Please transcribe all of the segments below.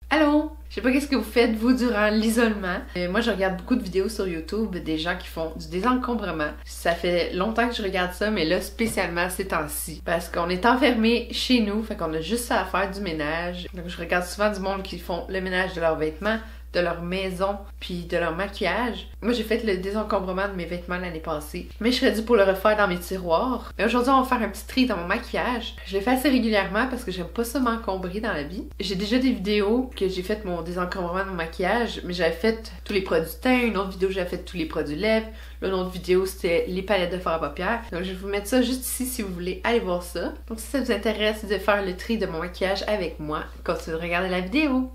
Allô? Je sais pas qu'est-ce que vous faites vous durant l'isolement. Moi je regarde beaucoup de vidéos sur YouTube des gens qui font du désencombrement. Ça fait longtemps que je regarde ça, mais là spécialement ces temps-ci. Parce qu'on est enfermés chez nous, fait qu'on a juste ça à faire du ménage. Donc je regarde souvent du monde qui font le ménage de leurs vêtements, de leur maison, puis de leur maquillage. Moi, j'ai fait le désencombrement de mes vêtements l'année passée, mais je serais due pour le refaire dans mes tiroirs. Mais aujourd'hui, on va faire un petit tri dans mon maquillage. Je le fais assez régulièrement parce que j'aime pas ça m'encombrer dans la vie. J'ai déjà des vidéos que j'ai fait mon désencombrement de mon maquillage, mais j'avais fait tous les produits teint, une autre vidéo j'avais fait tous les produits lèvres, l'autre autre vidéo c'était les palettes de fard à paupières. Donc je vais vous mettre ça juste ici si vous voulez aller voir ça. Donc si ça vous intéresse de faire le tri de mon maquillage avec moi, continuez de regarder la vidéo.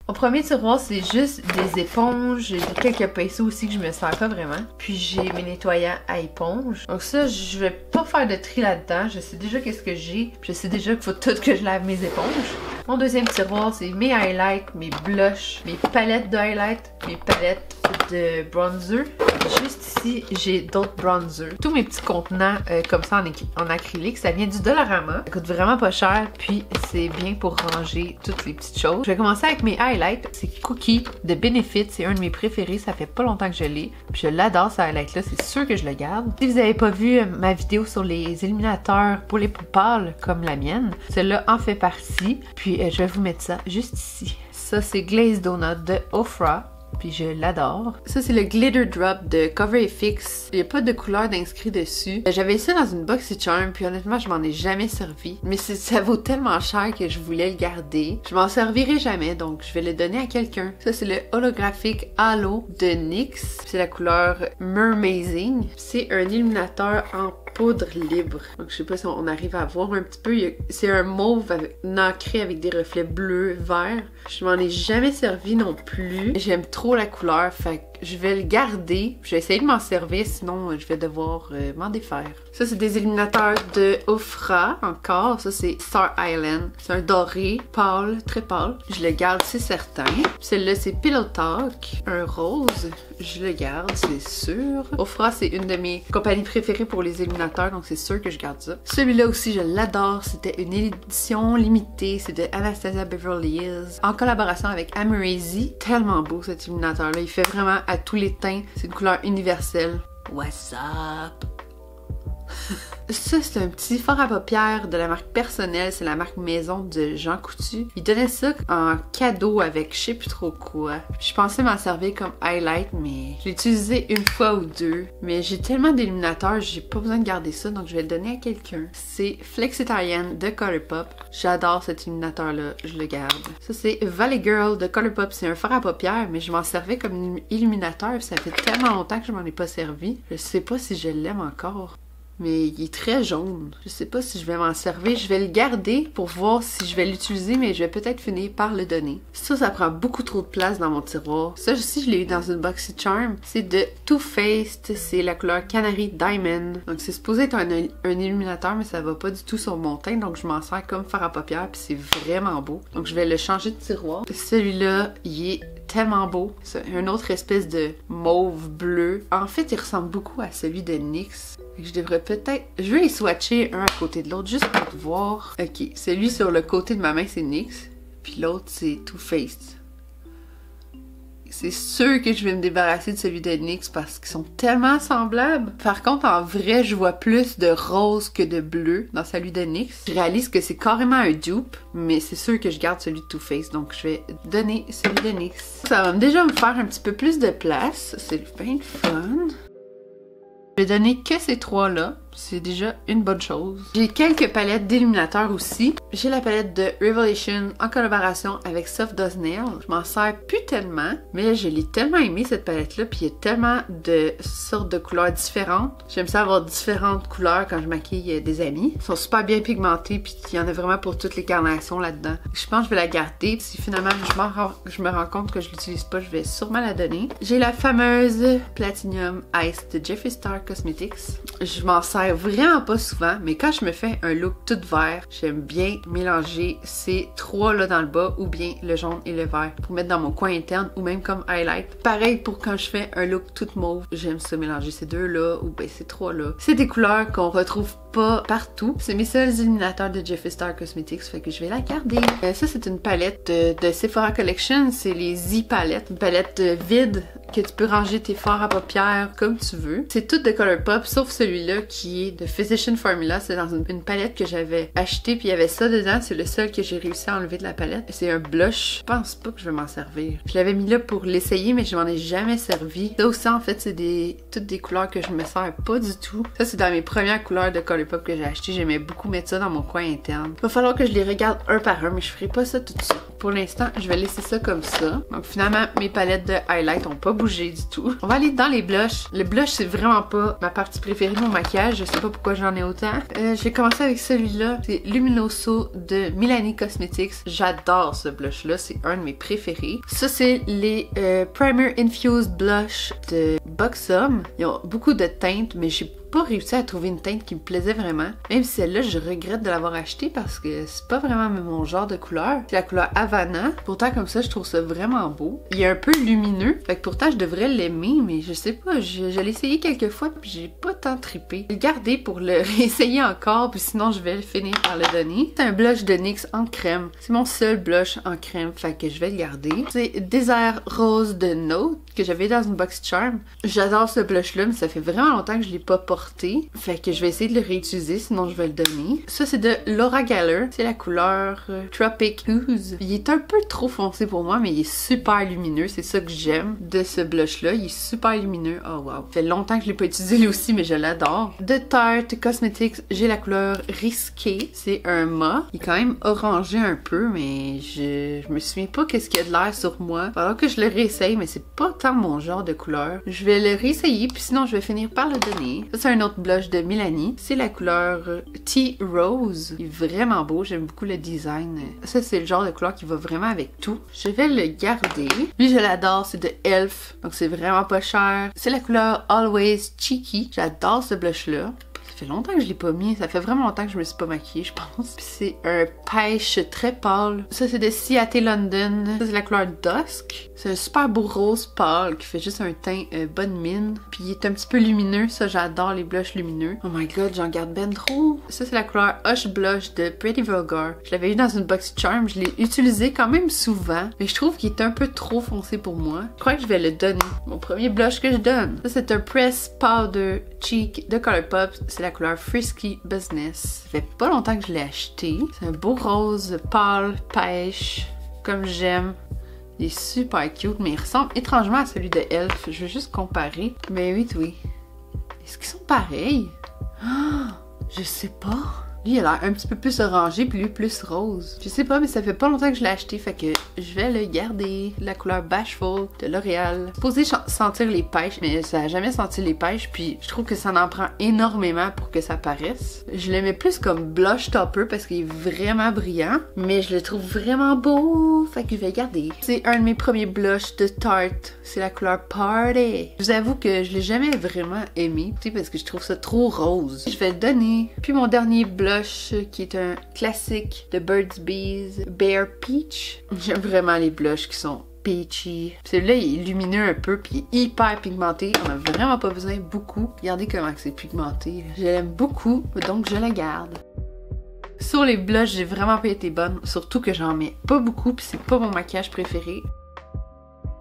Au premier tiroir, c'est juste des éponges. J'ai quelques pinceaux aussi que je me sers pas vraiment. Puis j'ai mes nettoyants à éponge. Donc ça, je vais pas faire de tri là-dedans. Je sais déjà qu'est-ce que j'ai. Je sais déjà qu'il faut tout que je lave mes éponges. Mon deuxième tiroir, c'est mes highlights, mes blushs, mes palettes de highlights, mes palettes de bronzer. Juste ici, j'ai d'autres bronzers. Tous mes petits contenants comme ça en acrylique, ça vient du Dollarama. Ça coûte vraiment pas cher, puis c'est bien pour ranger toutes les petites choses. Je vais commencer avec mes highlights. C'est Cookie de Benefit, c'est un de mes préférés. Ça fait pas longtemps que je l'ai. Puis je l'adore ce highlight-là, c'est sûr que je le garde. Si vous avez pas vu ma vidéo sur les illuminateurs pour les peaux pâles comme la mienne, celle-là en fait partie. Puis je vais vous mettre ça juste ici. Ça, c'est Glazed Donut de Ofra. Puis je l'adore. Ça, c'est le Glitter Drop de Cover FX. Il n'y a pas de couleur d'inscrit dessus. J'avais ça dans une BoxyCharm, puis honnêtement, je m'en ai jamais servi. Mais ça vaut tellement cher que je voulais le garder. Je m'en servirai jamais, donc je vais le donner à quelqu'un. Ça, c'est le Holographic Halo de NYX. C'est la couleur Mermazing. C'est un illuminateur en poudre libre. Donc je sais pas si on arrive à voir un petit peu. C'est un mauve nacré avec des reflets bleus, verts. Je m'en ai jamais servi non plus. J'aime trop la couleur, fait que je vais le garder. Je vais essayer de m'en servir, sinon je vais devoir m'en défaire. Ça, c'est des illuminateurs de Ofra encore. Ça, c'est Star Island. C'est un doré, pâle, très pâle. Je le garde, c'est certain. Celle-là, c'est Pillow Talk, un rose. Je le garde, c'est sûr. Ofra, c'est une de mes compagnies préférées pour les illuminateurs, donc c'est sûr que je garde ça. Celui-là aussi, je l'adore. C'était une édition limitée. C'est de Anastasia Beverly Hills, en collaboration avec Amazing. Tellement beau cet illuminateur-là. Il fait vraiment à tous les teints. C'est une couleur universelle. What's up? Ça, c'est un petit fard à paupières de la marque Personnelle. C'est la marque maison de Jean Coutu. Il donnait ça en cadeau avec je sais plus trop quoi. Je pensais m'en servir comme highlight, mais je l'ai utilisé une fois ou deux. Mais j'ai tellement d'illuminateurs, j'ai pas besoin de garder ça, donc je vais le donner à quelqu'un. C'est Flexitarian de Colourpop. J'adore cet illuminateur-là, je le garde. Ça, c'est Valley Girl de Colourpop. C'est un fard à paupières, mais je m'en servais comme illuminateur. Ça fait tellement longtemps que je m'en ai pas servi. Je sais pas si je l'aime encore. Mais il est très jaune. Je sais pas si je vais m'en servir. Je vais le garder pour voir si je vais l'utiliser, mais je vais peut-être finir par le donner. Ça prend beaucoup trop de place dans mon tiroir. Ça aussi, je l'ai eu dans une BoxyCharm. C'est de Too Faced. C'est la couleur Canary Diamond. Donc c'est supposé être un illuminateur, mais ça va pas du tout sur mon teint. Donc je m'en sers comme fard à paupières, puis c'est vraiment beau. Donc je vais le changer de tiroir. Celui-là, il est tellement beau. C'est une autre espèce de mauve bleu. En fait, il ressemble beaucoup à celui de NYX. Je devrais peut-être... Je vais les swatcher un à côté de l'autre juste pour voir. Ok, celui sur le côté de ma main, c'est NYX. Puis l'autre, c'est Too Faced. C'est sûr que je vais me débarrasser de celui de NYX parce qu'ils sont tellement semblables. Par contre, en vrai, je vois plus de rose que de bleu dans celui de NYX. Je réalise que c'est carrément un dupe, mais c'est sûr que je garde celui de Too Faced, donc je vais donner celui de NYX. Ça va déjà me faire un petit peu plus de place. C'est bien fun. Je vais donner que ces trois-là. C'est déjà une bonne chose. J'ai quelques palettes d'illuminateurs aussi. J'ai la palette de Revelation en collaboration avec Soft Does Nail. Je m'en sers plus tellement, mais je l'ai tellement aimé cette palette-là, puis il y a tellement de sortes de couleurs différentes. J'aime ça avoir différentes couleurs quand je maquille des amis. Ils sont super bien pigmentés, puis il y en a vraiment pour toutes les carnations là-dedans. Je pense que je vais la garder. Si finalement je me rends compte que je l'utilise pas, je vais sûrement la donner. J'ai la fameuse Platinum Ice de Jeffree Star Cosmetics. Je m'en sers vraiment pas souvent, mais quand je me fais un look tout vert, j'aime bien mélanger ces trois-là dans le bas, ou bien le jaune et le vert, pour mettre dans mon coin interne, ou même comme highlight. Pareil pour quand je fais un look tout mauve, j'aime ça mélanger ces deux-là, ou bien ces trois-là. C'est des couleurs qu'on retrouve pas partout. C'est mes seuls illuminateurs de Jeffree Star Cosmetics, fait que je vais la garder. Ça, c'est une palette de Sephora Collection. C'est les Z palettes. Une palette vide que tu peux ranger tes fards à paupières comme tu veux. C'est tout de Colourpop, sauf celui-là qui est de Physician Formula. C'est dans une palette que j'avais achetée, puis il y avait ça dedans. C'est le seul que j'ai réussi à enlever de la palette. C'est un blush. Je pense pas que je vais m'en servir. Je l'avais mis là pour l'essayer, mais je m'en ai jamais servi. Ça aussi, en fait, c'est toutes des couleurs que je me sers pas du tout. Ça, c'est dans mes premières couleurs de Colourpop que j'ai acheté. J'aimais beaucoup mettre ça dans mon coin interne. Il va falloir que je les regarde un par un, mais je ferai pas ça tout de suite. Pour l'instant, je vais laisser ça comme ça. Donc finalement, mes palettes de highlight ont pas bougé du tout. On va aller dans les blushs. Le blush, c'est vraiment pas ma partie préférée de mon maquillage. Je sais pas pourquoi j'en ai autant. Je vais commencer avec celui-là. C'est Luminoso de Milani Cosmetics. J'adore ce blush-là. C'est un de mes préférés. Ça, c'est les Primer Infused Blush de Buxom. Ils ont beaucoup de teintes, mais j'ai pas réussi à trouver une teinte qui me plaisait vraiment. Même si celle-là, je regrette de l'avoir achetée parce que c'est pas vraiment mon genre de couleur. C'est la couleur Havana. Pourtant, comme ça, je trouve ça vraiment beau. Il est un peu lumineux. Fait que pourtant, je devrais l'aimer, mais je sais pas. Je l'ai essayé quelques fois puis j'ai pas tant trippé. Je vais le garder pour le réessayer encore, puis sinon, je vais le finir par le donner. C'est un blush de NYX en crème. C'est mon seul blush en crème, fait que je vais le garder. C'est Désert Rose de Note que j'avais dans une box charm. J'adore ce blush-là, mais ça fait vraiment longtemps que je l'ai pas porté. Fait que je vais essayer de le réutiliser, sinon je vais le donner. Ça, c'est de Laura Geller. C'est la couleur Tropic Ooze. Il est un peu trop foncé pour moi, mais il est super lumineux. C'est ça que j'aime de ce blush-là. Il est super lumineux. Oh wow. Ça fait longtemps que je l'ai pas utilisé lui aussi, mais je l'adore. De Tarte Cosmetics, j'ai la couleur Risqué. C'est un mat. Il est quand même orangé un peu, mais je me souviens pas qu'est-ce qu'il y a de l'air sur moi. Alors que je le réessaye, mais c'est pas tant mon genre de couleur. Je vais le réessayer, puis sinon je vais finir par le donner. Ça, c'est un autre blush de Milani. C'est la couleur Tea Rose. Il est vraiment beau. J'aime beaucoup le design. Ça, c'est le genre de couleur qui va vraiment avec tout. Je vais le garder. Lui, je l'adore. C'est de Elf. Donc, c'est vraiment pas cher. C'est la couleur Always Cheeky. J'adore ce blush-là. Ça fait longtemps que je l'ai pas mis. Ça fait vraiment longtemps que je me suis pas maquillée, je pense. Puis c'est un pêche très pâle. Ça, c'est de Ciaté London. Ça, c'est la couleur Dusk. C'est un super beau rose pâle qui fait juste un teint bonne mine. Puis il est un petit peu lumineux. Ça, j'adore les blushs lumineux. Oh my god, j'en garde ben trop. Ça, c'est la couleur Hush Blush de Pretty Vulgar. Je l'avais eu dans une box charm. Je l'ai utilisé quand même souvent. Mais je trouve qu'il est un peu trop foncé pour moi. Je crois que je vais le donner. Mon premier blush que je donne. Ça, c'est un Press Powder Cheek de Colourpop. C'est la couleur Frisky Business. Ça fait pas longtemps que je l'ai acheté. C'est un beau rose pâle, pêche, comme j'aime. Il est super cute, mais il ressemble étrangement à celui de Elf. Je vais juste comparer. Mais oui. Est-ce qu'ils sont pareils? Oh, je sais pas. Lui, il a l'air un petit peu plus orangé, puis lui, plus rose. Je sais pas, mais ça fait pas longtemps que je l'ai acheté, fait que je vais le garder. La couleur Bashful de L'Oréal. Supposé sentir les pêches, mais ça a jamais senti les pêches, puis je trouve que ça en prend énormément pour que ça paraisse. Je le mets plus comme blush topper parce qu'il est vraiment brillant, mais je le trouve vraiment beau, fait que je vais le garder. C'est un de mes premiers blushs de Tarte. C'est la couleur Party. Je vous avoue que je l'ai jamais vraiment aimé, parce que je trouve ça trop rose. Je vais le donner. Puis mon dernier blush qui est un classique de Burt's Bees, Bare Peach. J'aime vraiment les blushs qui sont peachy. Celui-là, il est lumineux un peu, puis il est hyper pigmenté. On a vraiment pas besoin beaucoup. Regardez comment c'est pigmenté. Je l'aime beaucoup, donc je la garde. Sur les blushs, j'ai vraiment pas été bonne. Surtout que j'en mets pas beaucoup, puis c'est pas mon maquillage préféré.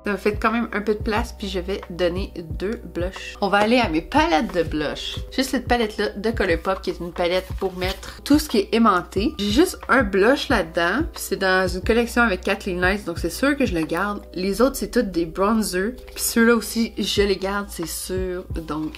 Ça me fait quand même un peu de place, puis je vais donner 2 blushs. On va aller à mes palettes de blush. Juste cette palette-là de Colourpop, qui est une palette pour mettre tout ce qui est aimanté. J'ai juste un blush là-dedans, puis c'est dans une collection avec Kathleen Lights, donc c'est sûr que je le garde. Les autres, c'est tous des bronzers, puis ceux-là aussi, je les garde, c'est sûr. Donc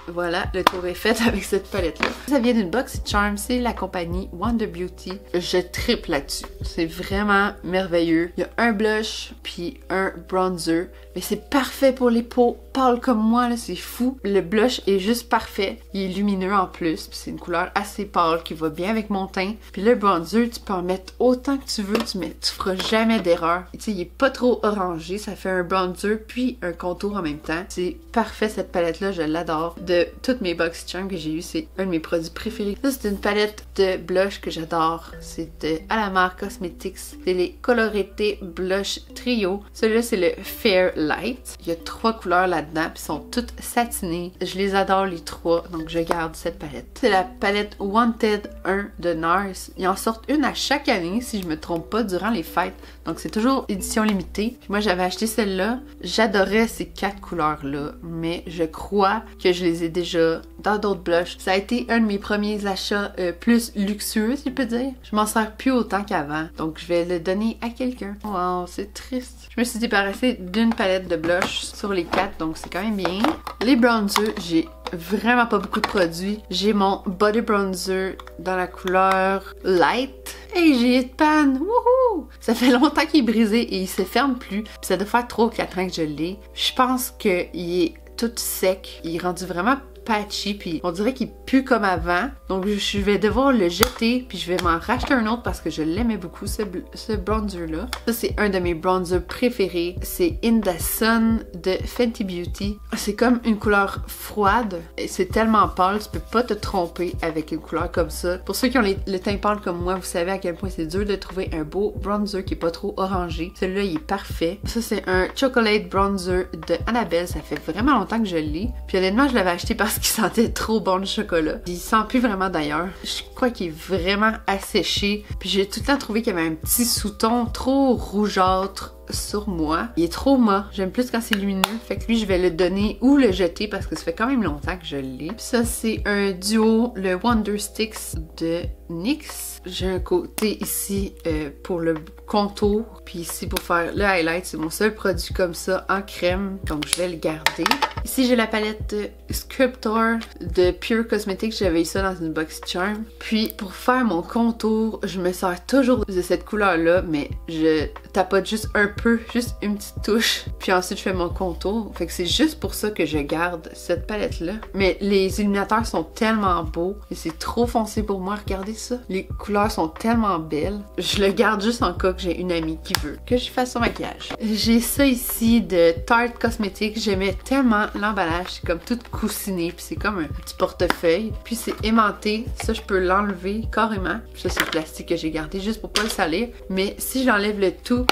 voilà, le tour est fait avec cette palette-là. Ça vient d'une box charm, c'est la compagnie Wonder Beauty. Je triple là-dessus. C'est vraiment merveilleux. Il y a un blush, puis un bronzer. Mais c'est parfait pour les peaux pâles comme moi, là, c'est fou. Le blush est juste parfait. Il est lumineux en plus, puis c'est une couleur assez pâle qui va bien avec mon teint. Puis le bronzer, tu peux en mettre autant que tu veux, tu feras jamais d'erreur. Tu sais, il est pas trop orangé, ça fait un bronzer puis un contour en même temps. C'est parfait cette palette-là, je l'adore. De toutes mes box charms que j'ai eu, c'est un de mes produits préférés. Ça, c'est une palette de blush que j'adore. C'est de Alamar Cosmetics. C'est les Colorete Blush Trio. Celui-là, c'est le Fair Light. light. Il y a 3 couleurs là-dedans, puis sont toutes satinées. Je les adore les 3, donc je garde cette palette. C'est la palette Wanted 1 de NARS. Ils en sortent une à chaque année, si je me trompe pas, durant les fêtes. Donc c'est toujours édition limitée. Puis moi j'avais acheté celle-là. J'adorais ces 4 couleurs-là, mais je crois que je les ai déjà dans d'autres blushs. Ça a été un de mes premiers achats plus luxueux, si je peux dire. Je m'en sers plus autant qu'avant, donc je vais le donner à quelqu'un. Wow, c'est triste. Je me suis débarrassée d'une palette de blush sur les 4, donc c'est quand même bien. Les bronzers, j'ai vraiment pas beaucoup de produits. J'ai mon body bronzer dans la couleur light. Hey, j'ai Hit Pan! Wouhou! Ça fait longtemps qu'il est brisé et il se ferme plus. Puis ça doit faire 3 ou 4 ans que je l'ai. Je pense qu'il est tout sec. Il est rendu vraiment patchy, puis on dirait qu'il pue comme avant. Donc je vais devoir le jeter, puis je vais m'en racheter un autre parce que je l'aimais beaucoup, ce bronzer-là. Ça, c'est un de mes bronzers préférés. C'est In the Sun de Fenty Beauty. C'est comme une couleur froide. C'est tellement pâle, tu peux pas te tromper avec une couleur comme ça. Pour ceux qui ont le teint pâle comme moi, vous savez à quel point c'est dur de trouver un beau bronzer qui est pas trop orangé. Celui-là, il est parfait. Ça, c'est un Chocolate Bronzer de Annabelle. Ça fait vraiment longtemps que je l'ai. Puis honnêtement, je l'avais acheté parce qu'il sentait trop bon le chocolat. Il sent plus vraiment d'ailleurs. Je crois qu'il est vraiment asséché. Puis j'ai tout le temps trouvé qu'il y avait un petit sous-ton trop rougeâtre sur moi. Il est trop mat. J'aime plus quand c'est lumineux. Fait que lui, je vais le donner ou le jeter parce que ça fait quand même longtemps que je l'ai. Puis ça, c'est un duo, le Wonder Sticks de NYX. J'ai un côté ici pour le contour, puis ici pour faire le highlight. C'est mon seul produit comme ça en crème, donc je vais le garder. Ici, j'ai la palette Sculptor de Pure Cosmetics. J'avais eu ça dans une BoxyCharm. Puis pour faire mon contour, je me sers toujours de cette couleur-là, mais je tapote juste un peu, juste une petite touche. Puis ensuite, je fais mon contour. Fait que c'est juste pour ça que je garde cette palette-là. Mais les illuminateurs sont tellement beaux et c'est trop foncé pour moi. Regardez ça. Les couleurs sont tellement belles. Je le garde juste en cas que j'ai une amie qui veut que je fasse son maquillage. J'ai ça ici de Tarte Cosmetics. J'aimais tellement l'emballage. C'est comme tout coussiné. Puis c'est comme un petit portefeuille. Puis c'est aimanté. Ça, je peux l'enlever carrément. Puis ça, c'est le plastique que j'ai gardé juste pour pas le salir. Mais si j'enlève le tout,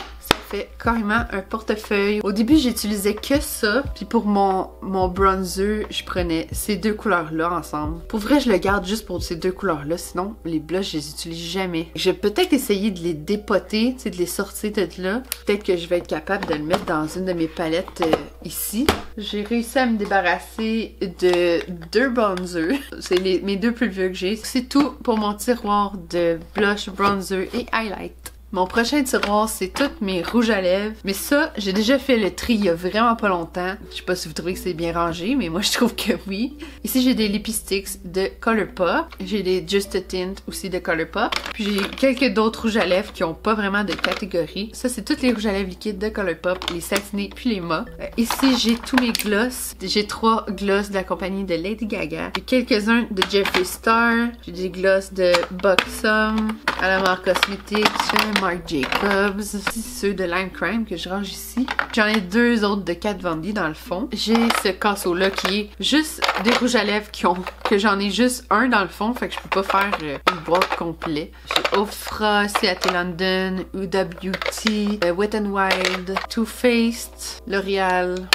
fait carrément un portefeuille. Au début, j'utilisais que ça. Puis pour mon bronzer, je prenais ces 2 couleurs-là ensemble. Pour vrai, je le garde juste pour ces 2 couleurs-là. Sinon, les blushs, je les utilise jamais. Je vais peut-être essayer de les dépoter, tu sais, de les sortir de là. Peut-être que je vais être capable de le mettre dans une de mes palettes ici. J'ai réussi à me débarrasser de 2 bronzers. C'est mes 2 plus vieux que j'ai. C'est tout pour mon tiroir de blush, bronzer et highlight. Mon prochain tiroir, c'est tous mes rouges à lèvres. Mais ça, j'ai déjà fait le tri il y a vraiment pas longtemps. Je sais pas si vous trouvez que c'est bien rangé, mais moi je trouve que oui. Ici, j'ai des Lipsticks de Colourpop. J'ai des Just a Tint aussi de Colourpop. Puis j'ai quelques d'autres rouges à lèvres qui ont pas vraiment de catégorie. Ça, c'est tous les rouges à lèvres liquides de Colourpop, les satinés puis les mat. Ici, j'ai tous mes gloss. J'ai 3 gloss de la compagnie de Lady Gaga. J'ai quelques-uns de Jeffree Star. J'ai des gloss de Buxom, à la marque Cosmetics, Marc Jacobs, ceux de Lime Crime que je range ici. J'en ai 2 autres de Kat Von D dans le fond. J'ai ce casseau-là qui est juste des rouges à lèvres que j'en ai juste un dans le fond, fait que je peux pas faire une boîte complète. J'ai Ofra, Seattle London, Huda Beauty, Wet n Wild, Too Faced, L'Oréal.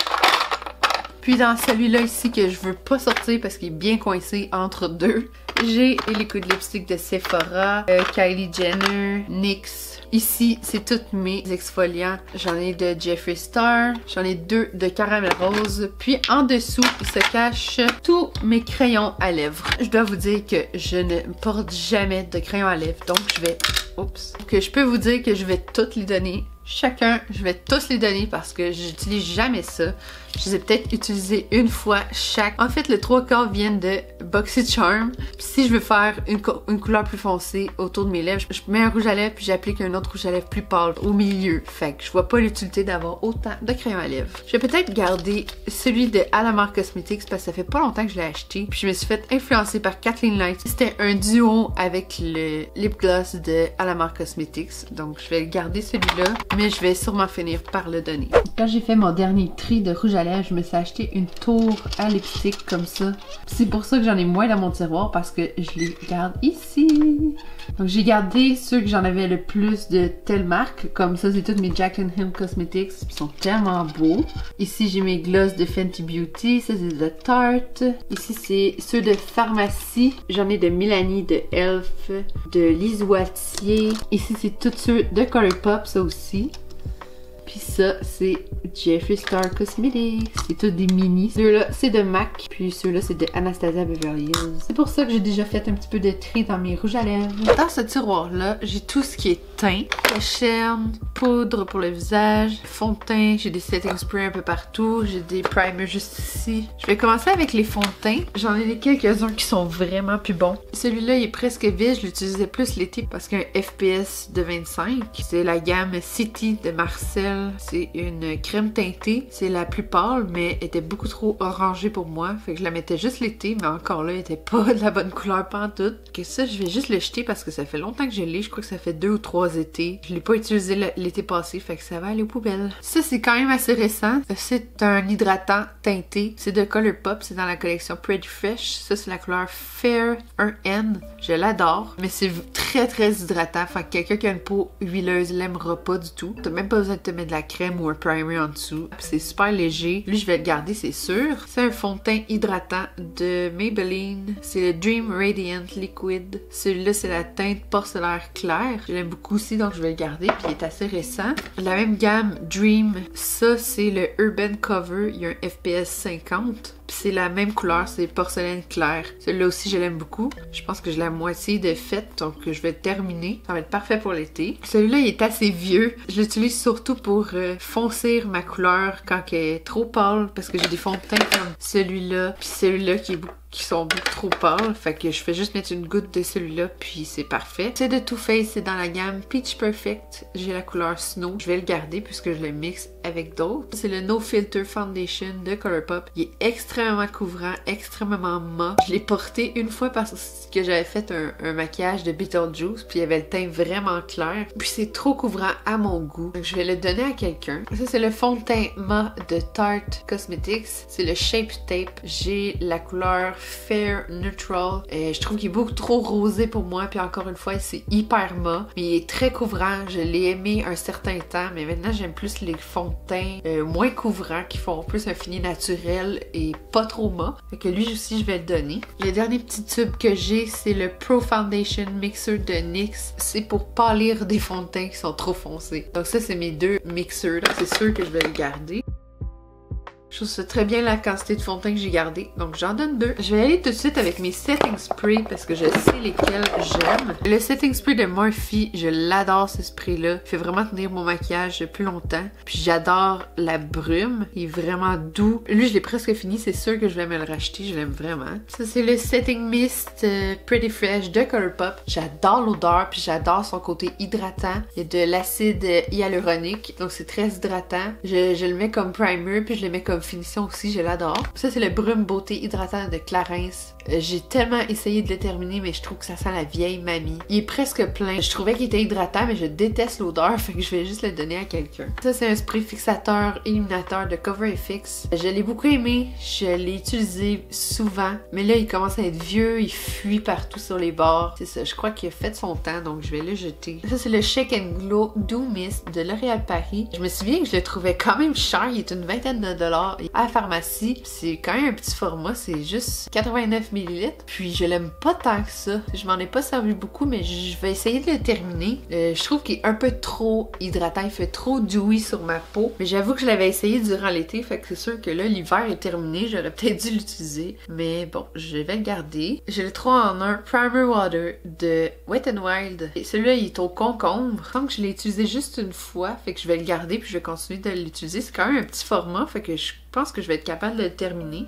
Puis dans celui-là ici que je veux pas sortir parce qu'il est bien coincé entre 2, j'ai les liquid lipstick de Sephora, Kylie Jenner, NYX. Ici, c'est tous mes exfoliants. J'en ai de Jeffree Star, j'en ai 2 de Caramel Rose. Puis en dessous, il se cache tous mes crayons à lèvres. Je dois vous dire que je ne porte jamais de crayons à lèvres, donc je vais... Oups. Que je peux vous dire que je vais toutes les donner. Chacun, je vais tous les donner parce que j'utilise jamais ça. Je les ai peut-être utilisés une fois chaque. En fait, le 3/4 viennent de BoxyCharm. Puis si je veux faire une couleur plus foncée autour de mes lèvres, je mets un rouge à lèvres puis j'applique un autre rouge à lèvres plus pâle au milieu. Fait que je vois pas l'utilité d'avoir autant de crayons à lèvres. Je vais peut-être garder celui de Alamar Cosmetics parce que ça fait pas longtemps que je l'ai acheté. Puis je me suis fait influencer par Kathleen Light. C'était un duo avec le lip gloss de Alamar Cosmetics. Donc je vais garder celui-là. mais je vais sûrement finir par le donner. Quand j'ai fait mon dernier tri de rouge à lèvres, je me suis acheté une tour à lipstick comme ça. C'est pour ça que j'en ai moins dans mon tiroir parce que je les garde ici. Donc j'ai gardé ceux que j'en avais le plus de telle marque. Comme ça, c'est tous mes Jack & Hill Cosmetics. Ils sont tellement beaux. Ici, j'ai mes gloss de Fenty Beauty. Ça, c'est de Tarte. Ici, c'est ceux de pharmacie. J'en ai de Milani, de Elf, de Lise Wattier. Ici, c'est tous ceux de Colourpop, ça aussi. Puis ça, c'est Jeffree Star Cosmetics. C'est tous des mini. Ceux-là, c'est de MAC. Puis ceux-là, c'est de Anastasia Beverly Hills. C'est pour ça que j'ai déjà fait un petit peu de tri dans mes rouges à lèvres. Dans ce tiroir-là, j'ai tout ce qui est teint, chaîne, poudre pour le visage, fond de teint. J'ai des setting sprays un peu partout. J'ai des primers juste ici. Je vais commencer avec les fonds de teint. J'en ai quelques-uns qui sont vraiment plus bons. Celui-là, il est presque vide. Je l'utilisais plus l'été parce qu'un FPS de 25. C'est la gamme City de Marcel. C'est une crème teintée. C'est la plus pâle, mais elle était beaucoup trop orangée pour moi. Fait que je la mettais juste l'été, mais encore là, elle était pas de la bonne couleur pantoute. Que ça, je vais juste le jeter parce que ça fait longtemps que je l'ai. Je crois que ça fait 2 ou 3 étés. Je l'ai pas utilisé l'été passé, fait que ça va aller aux poubelles. Ça, c'est quand même assez récent. C'est un hydratant teinté. C'est de Colourpop. C'est dans la collection Pretty Fresh. Ça, c'est la couleur Fair 1N. Je l'adore, mais c'est très très hydratant. Fait que quelqu'un qui a une peau huileuse l'aimera pas du tout. T'as même pas besoin de te mettre de la crème ou un primer en dessous. C'est super léger. Lui, je vais le garder, c'est sûr. C'est un fond de teint hydratant de Maybelline. C'est le Dream Radiant Liquid. Celui-là, c'est la teinte porcelaire claire. Je l'aime beaucoup aussi, donc je vais le garder. Puis il est assez récent. La même gamme Dream. Ça, c'est le Urban Cover. Il y a un FPS 50. Puis c'est la même couleur, c'est porcelaine claire. Celui-là aussi, je l'aime beaucoup. Je pense que j'ai la moitié de faite, donc je vais le terminer. Ça va être parfait pour l'été. Celui-là, il est assez vieux. Je l'utilise surtout pour foncir ma couleur quand elle est trop pâle, parce que j'ai des fonds de teint comme celui-là, puis celui-là qui sont beaucoup trop pâles. Fait que je fais juste mettre une goutte de celui-là, puis c'est parfait. C'est de Too Faced, c'est dans la gamme Peach Perfect. J'ai la couleur Snow. Je vais le garder puisque je le mixe avec d'autres. C'est le No Filter Foundation de Colourpop. Il est extrêmement couvrant, extrêmement mat. Je l'ai porté une fois parce que j'avais fait un maquillage de Beetlejuice, puis il y avait le teint vraiment clair. Puis c'est trop couvrant à mon goût. Donc je vais le donner à quelqu'un. Ça, c'est le fond de teint mat de Tarte Cosmetics. C'est le Shape Tape. J'ai la couleur Fair Neutral. Je trouve qu'il est beaucoup trop rosé pour moi, puis encore une fois, c'est hyper mat, mais il est très couvrant. Je l'ai aimé un certain temps, mais maintenant, j'aime plus les fonds de teint moins couvrants, qui font plus un fini naturel et pas trop mat. Fait que lui aussi, je vais le donner. Le dernier petit tube que j'ai, c'est le Pro Foundation Mixer de NYX. C'est pour pâlir des fonds de teint qui sont trop foncés. Donc ça, c'est mes deux mixeurs. C'est sûr que je vais le garder. Je trouve ça très bien la quantité de fond de teint que j'ai gardé. Donc j'en donne 2. Je vais aller tout de suite avec mes setting sprays parce que je sais lesquels j'aime. Le setting spray de Morphe, je l'adore ce spray-là. Il fait vraiment tenir mon maquillage plus longtemps. Puis j'adore la brume. Il est vraiment doux. Lui, je l'ai presque fini. C'est sûr que je vais me le racheter. Je l'aime vraiment. Ça, c'est le setting mist Pretty Fresh de Colourpop. J'adore l'odeur. Puis j'adore son côté hydratant. Il y a de l'acide hyaluronique. Donc c'est très hydratant. Je le mets comme primer. Puis je le mets comme finition aussi, je l'adore. Ça, c'est le Brume Beauté Hydratant de Clarins. J'ai tellement essayé de le terminer, mais je trouve que ça sent la vieille mamie. Il est presque plein. Je trouvais qu'il était hydratant, mais je déteste l'odeur, fait que je vais juste le donner à quelqu'un. Ça, c'est un spray fixateur illuminateur de Cover FX. Je l'ai beaucoup aimé. Je l'ai utilisé souvent, mais là, il commence à être vieux. Il fuit partout sur les bords. C'est ça, je crois qu'il a fait son temps, donc je vais le jeter. Ça, c'est le Shake and Glow Dew Mist de L'Oréal Paris. Je me souviens que je le trouvais quand même cher. Il est une vingtaine de dollars à la pharmacie. C'est quand même un petit format, c'est juste 89 ml. Puis je l'aime pas tant que ça. Je m'en ai pas servi beaucoup, mais je vais essayer de le terminer. Je trouve qu'il est un peu trop hydratant, il fait trop dewy sur ma peau. Mais j'avoue que je l'avais essayé durant l'été, fait que c'est sûr que là, l'hiver est terminé, j'aurais peut-être dû l'utiliser. Mais bon, je vais le garder. J'ai le 3 en 1 Primer Water de Wet n Wild. Et celui-là, il est au concombre. Je pense que je l'ai utilisé juste une fois, fait que je vais le garder puis je vais continuer de l'utiliser. C'est quand même un petit format, fait que je pense que je vais être capable de le terminer.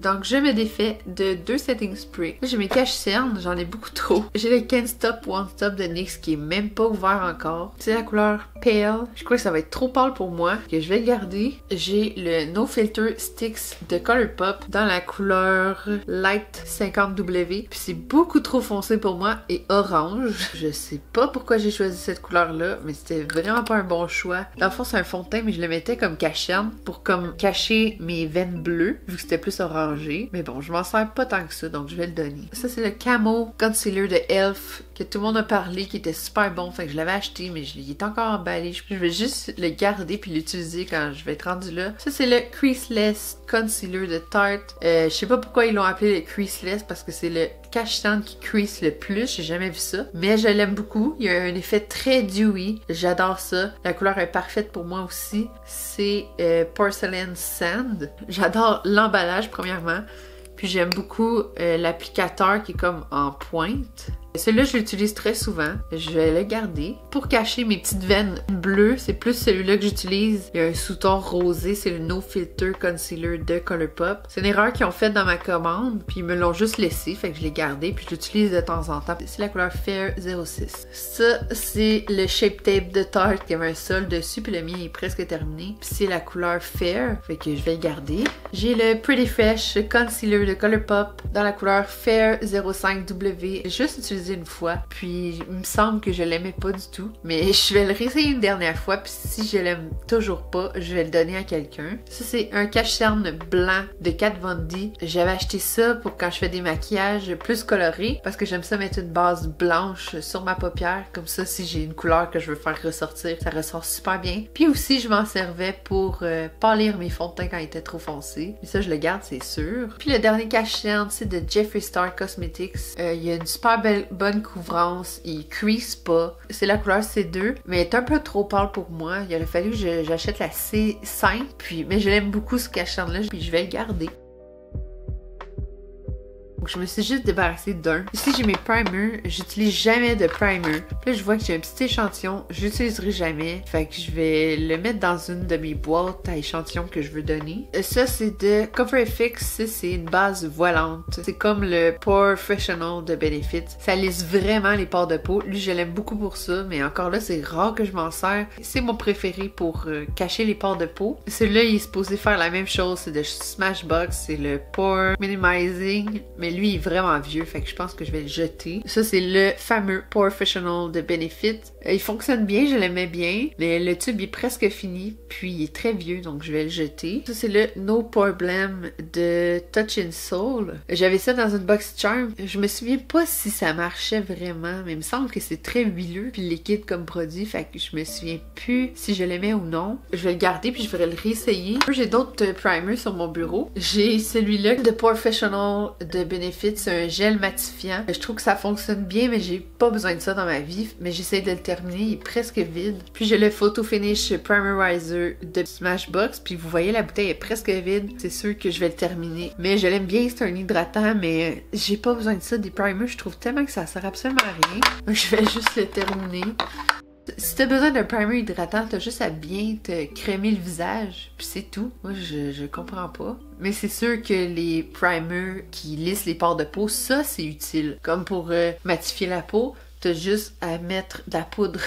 Donc je me défais de 2 setting sprays. Là j'ai mes cache-cernes, j'en ai beaucoup trop. J'ai le Can't Stop Won't Stop de NYX qui est même pas ouvert encore. C'est la couleur Pale. Je crois que ça va être trop pâle pour moi, que je vais le garder. J'ai le No Filter Sticks de Colourpop dans la couleur Light 50W. Puis c'est beaucoup trop foncé pour moi et orange. Je sais pas pourquoi j'ai choisi cette couleur-là, mais c'était vraiment pas un bon choix. Dans le fond, c'est un fond de teint, mais je le mettais comme cacherne pour comme cacher mes veines bleues, vu que c'était plus orangé. Mais bon, je m'en sers pas tant que ça, donc je vais le donner. Ça, c'est le Camo Concealer de e.l.f. que tout le monde a parlé, qui était super bon. Fait que je l'avais acheté, mais il est encore emballé. Je vais juste le garder puis l'utiliser quand je vais être rendu là. Ça, c'est le Creaseless Concealer de Tarte. Je sais pas pourquoi ils l'ont appelé le Creaseless, parce que c'est le cache-cerne qui crease le plus, j'ai jamais vu ça. Mais je l'aime beaucoup, il y a un effet très dewy, j'adore ça. La couleur est parfaite pour moi aussi. C'est Porcelain Sand. J'adore l'emballage premièrement. Puis j'aime beaucoup l'applicateur qui est comme en pointe. Celui-là, je l'utilise très souvent. Je vais le garder. Pour cacher mes petites veines bleues, c'est plus celui-là que j'utilise. Il y a un sous-ton rosé, c'est le No Filter Concealer de Colourpop. C'est une erreur qu'ils ont faite dans ma commande, puis ils me l'ont juste laissé, fait que je l'ai gardé, puis je l'utilise de temps en temps. C'est la couleur Fair 06. Ça, c'est le Shape Tape de Tarte qui avait un sol dessus, puis le mien est presque terminé. Puis c'est la couleur Fair, fait que je vais le garder. J'ai le Pretty Fresh Concealer de Colourpop dans la couleur Fair 05W. J'ai juste utilisé une fois, puis il me semble que je l'aimais pas du tout, mais je vais le réessayer une dernière fois, puis si je l'aime toujours pas, je vais le donner à quelqu'un. Ça, c'est un cache-cerne blanc de Kat Von D. J'avais acheté ça pour quand je fais des maquillages plus colorés, parce que j'aime ça mettre une base blanche sur ma paupière, comme ça, si j'ai une couleur que je veux faire ressortir, ça ressort super bien. Puis aussi, je m'en servais pour pâlir mes fonds de teint quand ils étaient trop foncés. Mais ça, je le garde, c'est sûr. Puis le dernier cache-cerne, c'est de Jeffree Star Cosmetics. Il y a une super bonne couvrance, il crease pas. C'est la couleur C2, mais elle est un peu trop pâle pour moi. Il aurait fallu que j'achète la C5, mais je l'aime beaucoup ce cache-cerne-là, puis je vais le garder. Donc, je me suis juste débarrassée d'un. Ici, j'ai mes primers. J'utilise jamais de primer. Puis là, je vois que j'ai un petit échantillon. Je l'utiliserai jamais. Fait que je vais le mettre dans une de mes boîtes à échantillons que je veux donner. Ça, c'est de CoverFX. C'est une base voilante. C'est comme le Professional de Benefit. Ça lisse vraiment les pores de peau. Lui, je l'aime beaucoup pour ça. Mais encore là, c'est rare que je m'en sers. C'est mon préféré pour cacher les pores de peau. Celui-là, il est supposé faire la même chose. C'est de Smashbox. C'est le Pore Minimizing. Mais lui, il est vraiment vieux, fait que je pense que je vais le jeter. Ça, c'est le fameux Professional de Benefit. Il fonctionne bien, je l'aimais bien, mais le tube est presque fini, puis il est très vieux, donc je vais le jeter. Ça, c'est le No Problem de Touch in Soul. J'avais ça dans une box charm. Je me souviens pas si ça marchait vraiment, mais il me semble que c'est très huileux, puis liquide comme produit, fait que je me souviens plus si je l'aimais ou non. Je vais le garder, puis je vais le réessayer. J'ai d'autres primers sur mon bureau. J'ai celui-là de Professional de Benefit. C'est un gel matifiant. Je trouve que ça fonctionne bien, mais j'ai pas besoin de ça dans ma vie. Mais j'essaie de le terminer, il est presque vide. Puis j'ai le Photo Finish Primerizer de Smashbox. Puis vous voyez, la bouteille est presque vide. C'est sûr que je vais le terminer. Mais je l'aime bien, c'est un hydratant, mais j'ai pas besoin de ça. Des primers, je trouve tellement que ça sert absolument à rien. Donc je vais juste le terminer. Si t'as besoin d'un primer hydratant, t'as juste à bien te crémer le visage, puis c'est tout. Moi, je comprends pas. Mais c'est sûr que les primers qui lissent les pores de peau, ça, c'est utile. Comme pour matifier la peau, t'as juste à mettre de la poudre.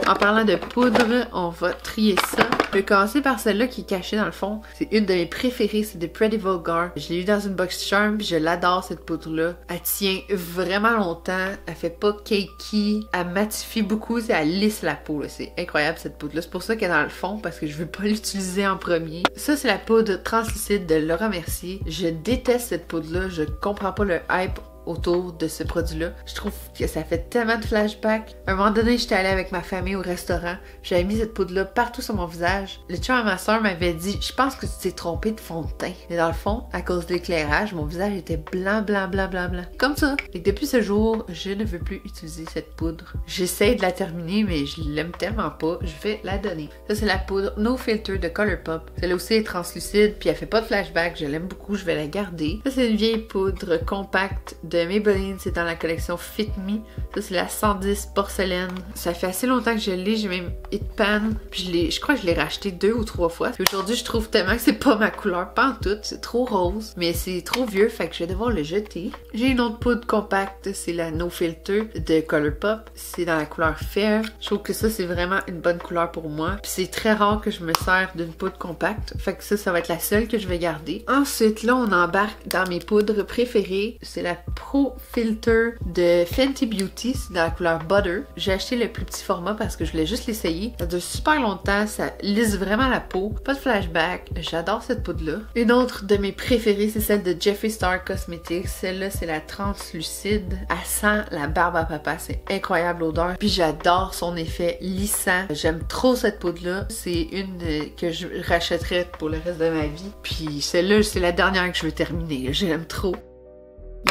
En parlant de poudre, on va trier ça. Je vais commencer par celle-là qui est cachée dans le fond. C'est une de mes préférées, c'est de Pretty Vulgar. Je l'ai eu dans une box charm, puis je l'adore cette poudre-là. Elle tient vraiment longtemps, elle fait pas cakey, elle matifie beaucoup, elle lisse la peau. C'est incroyable cette poudre-là. C'est pour ça qu'elle est dans le fond, parce que je veux pas l'utiliser en premier. Ça, c'est la poudre translucide de Laura Mercier. Je déteste cette poudre-là, je comprends pas le hype autour de ce produit-là. Je trouve que ça fait tellement de flashbacks. À un moment donné, j'étais allée avec ma famille au restaurant. J'avais mis cette poudre-là partout sur mon visage. Le chum à ma soeur m'avait dit « Je pense que tu t'es trompée de fond de teint. » Mais dans le fond, à cause de l'éclairage, mon visage était blanc, blanc, blanc, blanc, blanc. Comme ça. Et depuis ce jour, je ne veux plus utiliser cette poudre. J'essaie de la terminer, mais je l'aime tellement pas. Je vais la donner. Ça, c'est la poudre No Filter de Colourpop. Celle-là aussi est translucide, puis elle fait pas de flashback. Je l'aime beaucoup. Je vais la garder. Ça, c'est une vieille poudre compacte de de Maybelline, c'est dans la collection Fit Me. Ça, c'est la 110 porcelaine. Ça fait assez longtemps que je l'ai, j'ai même Hit Pan. Puis je crois que je l'ai racheté 2 ou 3 fois. Puis aujourd'hui, je trouve tellement que c'est pas ma couleur, pas en tout. C'est trop rose, mais c'est trop vieux, fait que je vais devoir le jeter. J'ai une autre poudre compacte, c'est la No Filter de Colourpop. C'est dans la couleur Fair. Je trouve que ça, c'est vraiment une bonne couleur pour moi. Puis c'est très rare que je me sers d'une poudre compacte. Fait que ça va être la seule que je vais garder. Ensuite, là, on embarque dans mes poudres préférées. C'est la Pro Filter de Fenty Beauty. C'est dans la couleur Butter. J'ai acheté le plus petit format parce que je voulais juste l'essayer. Ça dure super longtemps. Ça lisse vraiment la peau. Pas de flashback. J'adore cette poudre-là. Une autre de mes préférées, c'est celle de Jeffree Star Cosmetics. Celle-là, c'est la translucide. Elle sent la barbe à papa. C'est incroyable l'odeur. Puis j'adore son effet lissant. J'aime trop cette poudre-là. C'est une que je rachèterais pour le reste de ma vie. Puis celle-là, c'est la dernière que je veux terminer. Je l'aime trop.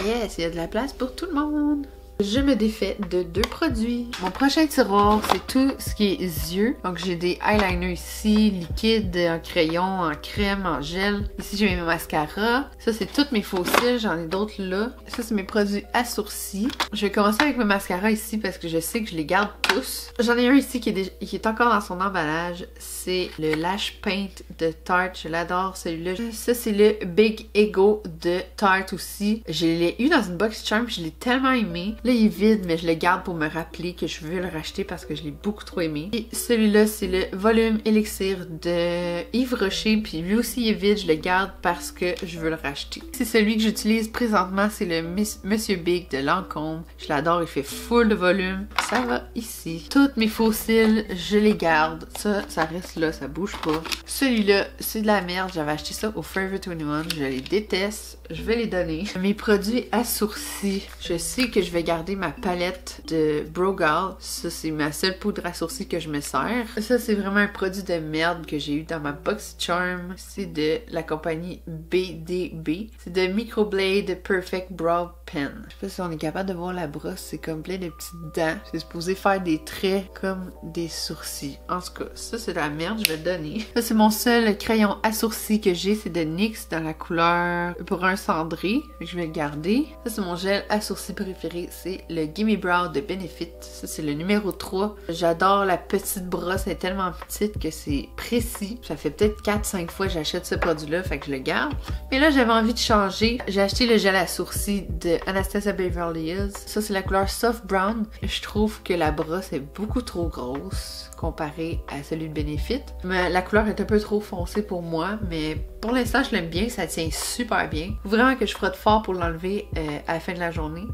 Yes, il y a de la place pour tout le monde. Je me défais de 2 produits. Mon prochain tiroir, c'est tout ce qui est yeux. Donc j'ai des eyeliners ici, liquides, en crayon, en crème, en gel. Ici j'ai mes mascaras. Ça c'est tous mes faux cils, j'en ai d'autres là. Ça c'est mes produits à sourcils. Je vais commencer avec mes mascaras ici parce que je sais que je les garde tous. J'en ai un ici qui est encore dans son emballage. C'est le Lash Paint de Tarte. Je l'adore celui-là. Ça c'est le Big Ego de Tarte aussi. Je l'ai eu dans une box charm, je l'ai tellement aimé. Là, il est vide, mais je le garde pour me rappeler que je veux le racheter parce que je l'ai beaucoup trop aimé. Et celui-là, c'est le Volume Elixir de Yves Rocher. Puis lui aussi, il est vide, je le garde parce que je veux le racheter. C'est celui que j'utilise présentement, c'est le Monsieur Big de Lancôme. Je l'adore, il fait full de volume. Ça va ici. Toutes mes faux cils, je les garde. Ça reste là, ça bouge pas. Celui-là, c'est de la merde. J'avais acheté ça au Forever 21. Je les déteste. Je vais les donner. Mes produits à sourcils. Je sais que je vais garder ma palette de Brogal. Ça, c'est ma seule poudre à sourcils que je me sers. Ça, c'est vraiment un produit de merde que j'ai eu dans ma box charm. C'est de la compagnie BDB. C'est de Microblade Perfect Brow Pen. Je sais pas si on est capable de voir la brosse. C'est comme plein de petites dents. C'est supposé faire des traits comme des sourcils. En tout cas, ça, c'est de la merde. Je vais le donner. Ça, c'est mon seul crayon à sourcils que j'ai. C'est de NYX dans la couleur brun cendré. Je vais le garder. Ça, c'est mon gel à sourcils préféré. C'est le Gimme Brow de Benefit. Ça, c'est le numéro 3. J'adore la petite brosse. Elle est tellement petite que c'est précis. Ça fait peut-être 4-5 fois que j'achète ce produit-là. Fait que je le garde. Mais là, j'avais envie de changer. J'ai acheté le gel à sourcils de Anastasia Beverly Hills. Ça, c'est la couleur Soft Brown. Je trouve que la brosse est beaucoup trop grosse comparée à celui de Benefit. Mais la couleur est un peu trop foncée pour moi. Mais pour l'instant, je l'aime bien. Ça tient super bien. Faut vraiment que je frotte fort pour l'enlever à la fin de la journée.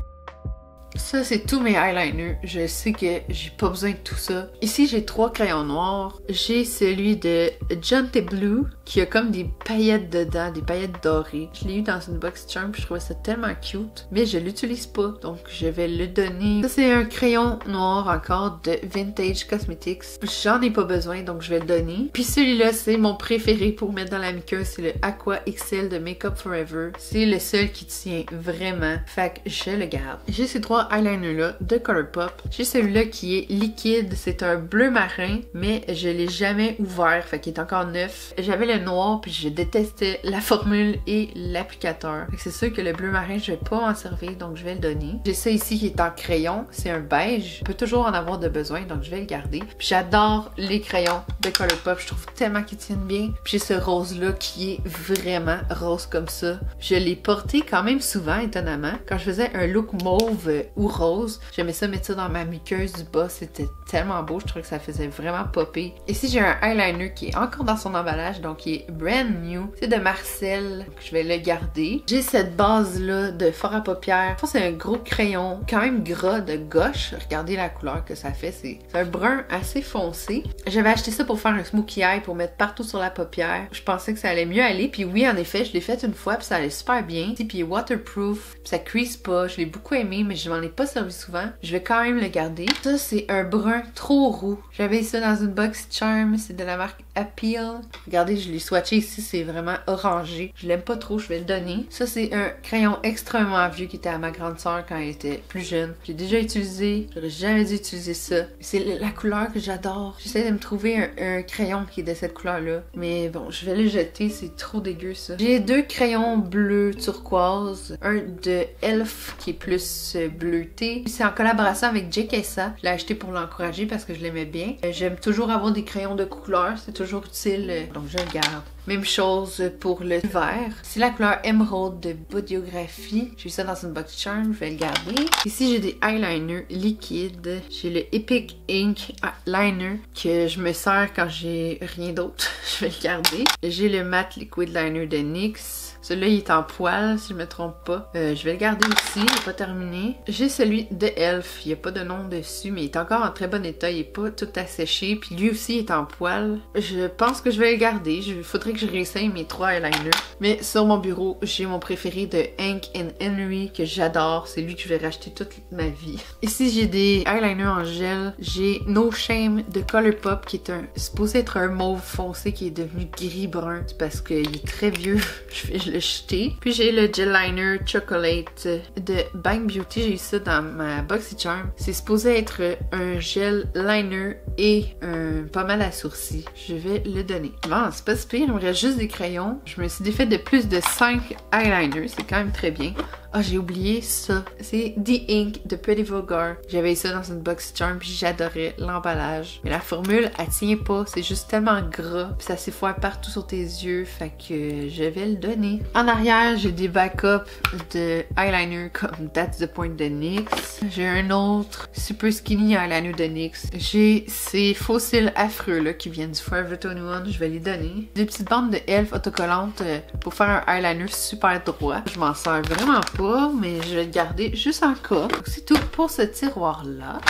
Ça, c'est tous mes eyeliners. Je sais que j'ai pas besoin de tout ça. Ici, j'ai 3 crayons noirs. J'ai celui de Junte Blue qui a comme des paillettes dedans, des paillettes dorées. Je l'ai eu dans une box charm puis je trouvais ça tellement cute. Mais je l'utilise pas, donc je vais le donner. Ça, c'est un crayon noir encore de Vintage Cosmetics. J'en ai pas besoin, donc je vais le donner. Puis celui-là, c'est mon préféré pour mettre dans la muqueuse. C'est le Aqua XL de Makeup Forever. C'est le seul qui tient vraiment. Fait que je le garde. J'ai ces 3 eyeliners là de Colourpop. J'ai celui-là qui est liquide, c'est un bleu marin, mais je l'ai jamais ouvert, fait qu'il est encore neuf. J'avais le noir puis je détestais la formule et l'applicateur. C'est sûr que le bleu marin, je vais pas m'en servir, donc je vais le donner. J'ai ça ici qui est en crayon, c'est un beige. Je peux toujours en avoir de besoin, donc je vais le garder. Puis j'adore les crayons de Colourpop, je trouve tellement qu'ils tiennent bien. Puis j'ai ce rose là qui est vraiment rose comme ça. Je l'ai porté quand même souvent, étonnamment. Quand je faisais un look mauve ou rose. J'aimais ça mettre ça dans ma muqueuse du bas. C'était tellement beau. Je trouvais que ça faisait vraiment popper. Ici, j'ai un eyeliner qui est encore dans son emballage. Donc, il est brand new. C'est de Marcel. Donc, je vais le garder. J'ai cette base-là de fard à paupières. Ça, c'est un gros crayon quand même gras de gauche. Regardez la couleur que ça fait. C'est un brun assez foncé. J'avais acheté ça pour faire un smokey eye pour mettre partout sur la paupière. Je pensais que ça allait mieux aller. Puis oui, en effet, je l'ai fait une fois puis ça allait super bien. Puis il est waterproof. Puis ça crease pas. Je l'ai beaucoup aimé, mais je m'en m'en ai pas servi souvent. Je vais quand même le garder. Ça, c'est un brun trop roux. J'avais ça dans une BoxyCharm. C'est de la marque Appeal. Regardez, je l'ai swatché ici. C'est vraiment orangé. Je l'aime pas trop. Je vais le donner. Ça, c'est un crayon extrêmement vieux qui était à ma grande sœur quand elle était plus jeune. J'ai déjà utilisé. J'aurais jamais dû utiliser ça. C'est la couleur que j'adore. J'essaie de me trouver un crayon qui est de cette couleur-là. Mais bon, je vais le jeter. C'est trop dégueu, ça. J'ai deux crayons bleus turquoise. Un de Elf qui est plus bleuté. C'est en collaboration avec J.K.S.A. Je l'ai acheté pour l'encourager parce que je l'aimais bien. J'aime toujours avoir des crayons de couleur. C'est toujours utile. Donc, je le garde. Même chose pour le vert. C'est la couleur Emerald de Bodiographie. J'ai eu ça dans une BoxyCharm, je vais le garder. Ici, j'ai des eyeliners liquides. J'ai le Epic Ink Liner que je me sers quand j'ai rien d'autre. Je vais le garder. J'ai le Matte Liquid Liner de NYX. Celui-là, il est en poil, si je me trompe pas. Je vais le garder aussi, il n'est pas terminé. J'ai celui de Elf, il n'y a pas de nom dessus, mais il est encore en très bon état, il n'est pas tout asséché. Puis lui aussi, il est en poil. Je pense que je vais le garder. Il faudrait que je réessaye mes 3 eyeliners. Mais sur mon bureau, j'ai mon préféré de Hank & Henry, que j'adore. C'est lui que je vais racheter toute ma vie. Ici, j'ai des eyeliners en gel. J'ai No Shame de Colourpop, qui est supposé être un mauve foncé, qui est devenu gris-brun. C'est parce qu'il est très vieux. Je vais le jeter. Puis j'ai le gel liner Chocolate de Bang Beauty. J'ai eu ça dans ma BoxyCharm. C'est supposé être un gel liner et un pommade à sourcils. Je vais le donner. Bon, c'est pas si pire. Il me reste juste des crayons. Je me suis défaite de plus de 5 eyeliners. C'est quand même très bien. Ah, j'ai oublié ça. C'est The Ink de Pretty Vulgar. J'avais ça dans une BoxyCharm puis j'adorais l'emballage. Mais la formule, elle tient pas. C'est juste tellement gras. Puis ça s'effoire partout sur tes yeux. Fait que je vais le donner. En arrière, j'ai des backups de eyeliner comme That's the Point de NYX. J'ai un autre super skinny eyeliner de NYX. J'ai ces faux cils affreux là qui viennent du Forever 21. Je vais les donner. Des petites bandes de Elf autocollantes pour faire un eyeliner super droit. Je m'en sers vraiment pas, mais je vais le garder juste en cas. C'est tout pour ce tiroir-là.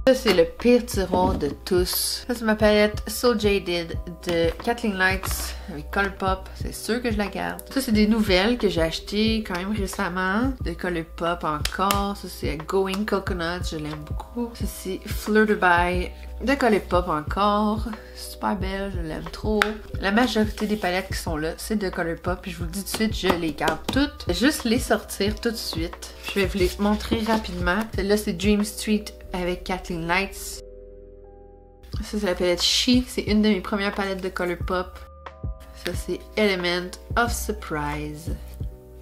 Ça, c'est le pire tiroir de tous. Ça, c'est ma palette So Jaded de Kathleen Lights avec Colourpop. C'est sûr que je la garde. Ça, c'est des nouvelles que j'ai achetées quand même récemment de Colourpop encore. Ça, c'est Going Coconut. Je l'aime beaucoup. Ça, c'est Flirted By de Colourpop encore. Super belle. Je l'aime trop. La majorité des palettes qui sont là, c'est de Colourpop. Puis je vous le dis tout de suite, je les garde toutes. Je vais juste les sortir tout de suite. Je vais vous les montrer rapidement. Celle-là, c'est Dream Street avec Kathleen Lights. Ça, c'est la palette She. C'est une de mes premières palettes de Colourpop. Ça, c'est Element of Surprise.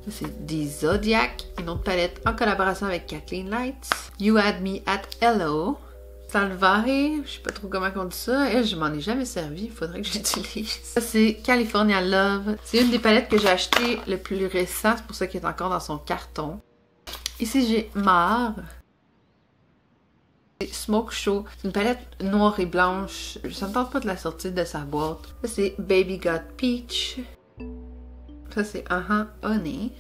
Ça, c'est des Zodiac. Une autre palette en collaboration avec Kathleen Lights. You Had Me at Hello. Salvare, je sais pas trop comment on dit ça. Et je m'en ai jamais servi, il faudrait que j'utilise. Ça, c'est California Love. C'est une des palettes que j'ai achetées le plus récent. C'est pour ça qu'elle est encore dans son carton. Ici, j'ai Mar. Smoke Show. C'est une palette noire et blanche. Ça me tente pas de la sortir de sa boîte. Ça, c'est Baby Got Peach. Ça, c'est Honey.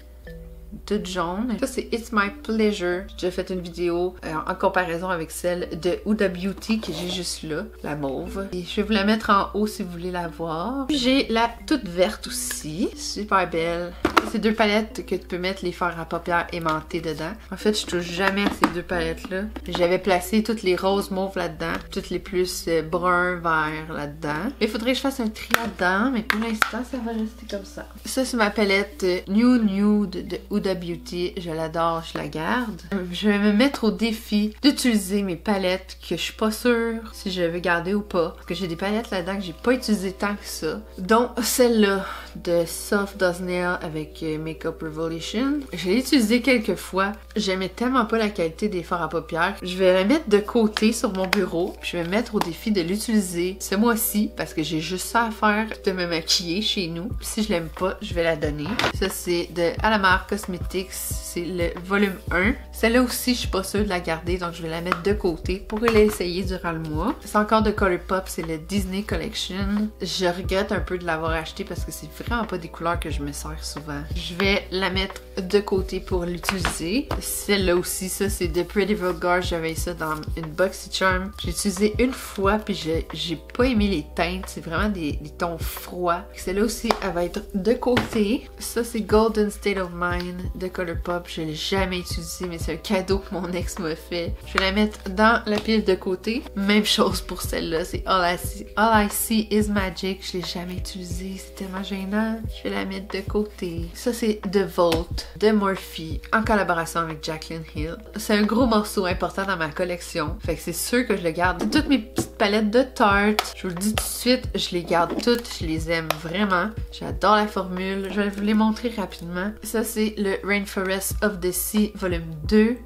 Toute jaune. Ça, c'est It's My Pleasure. J'ai déjà fait une vidéo en comparaison avec celle de Huda Beauty que j'ai juste là, la mauve. Et je vais vous la mettre en haut si vous voulez la voir. J'ai la toute verte aussi. Super belle. C'est deux palettes que tu peux mettre les fards à paupières aimantées dedans. En fait, je touche jamais à ces deux palettes-là. J'avais placé toutes les roses mauves là-dedans, toutes les plus bruns, verts là-dedans. Il faudrait que je fasse un tri là-dedans, mais pour l'instant, ça va rester comme ça. Ça, c'est ma palette New Nude de Huda Beauty. Je l'adore, je la garde. Je vais me mettre au défi d'utiliser mes palettes que je suis pas sûre si je vais garder ou pas. Parce que j'ai des palettes là-dedans que j'ai pas utilisé tant que ça. Dont celle-là de Soft Does Nail avec Makeup Revolution. Je l'ai utilisé quelques fois. J'aimais tellement pas la qualité des fards à paupières. Je vais la mettre de côté sur mon bureau. Je vais me mettre au défi de l'utiliser ce mois-ci parce que j'ai juste ça à faire de me maquiller chez nous. Puis si je l'aime pas, je vais la donner. Ça, c'est de Alamar Cosmetics. C'est le volume 1. Celle-là aussi, je suis pas sûre de la garder, donc je vais la mettre de côté pour l'essayer durant le mois. C'est encore de Colourpop, c'est le Disney Collection. Je regrette un peu de l'avoir acheté parce que c'est vraiment pas des couleurs que je me sers souvent. Je vais la mettre de côté pour l'utiliser. Celle-là aussi, ça c'est de Pretty Vulgar. J'avais ça dans une BoxyCharm. J'ai utilisé une fois puis j'ai pas aimé les teintes. C'est vraiment des tons froids. Celle-là aussi, elle va être de côté. Ça c'est Golden State of Mind de Colourpop. Je l'ai jamais utilisé, mais c'est un cadeau que mon ex m'a fait. Je vais la mettre dans la pile de côté. Même chose pour celle-là, c'est All I See Is Magic. Je l'ai jamais utilisé, c'est tellement gênant. Je vais la mettre de côté. Ça c'est The Vault de Morphe en collaboration avec Jaclyn Hill. C'est un gros morceau important dans ma collection, fait que c'est sûr que je le garde. Toutes mes petites palettes de Tarte, je vous le dis tout de suite, je les garde toutes, je les aime vraiment. J'adore la formule, je vais vous les montrer rapidement. Ça c'est le Rainforest of the Sea volume 2,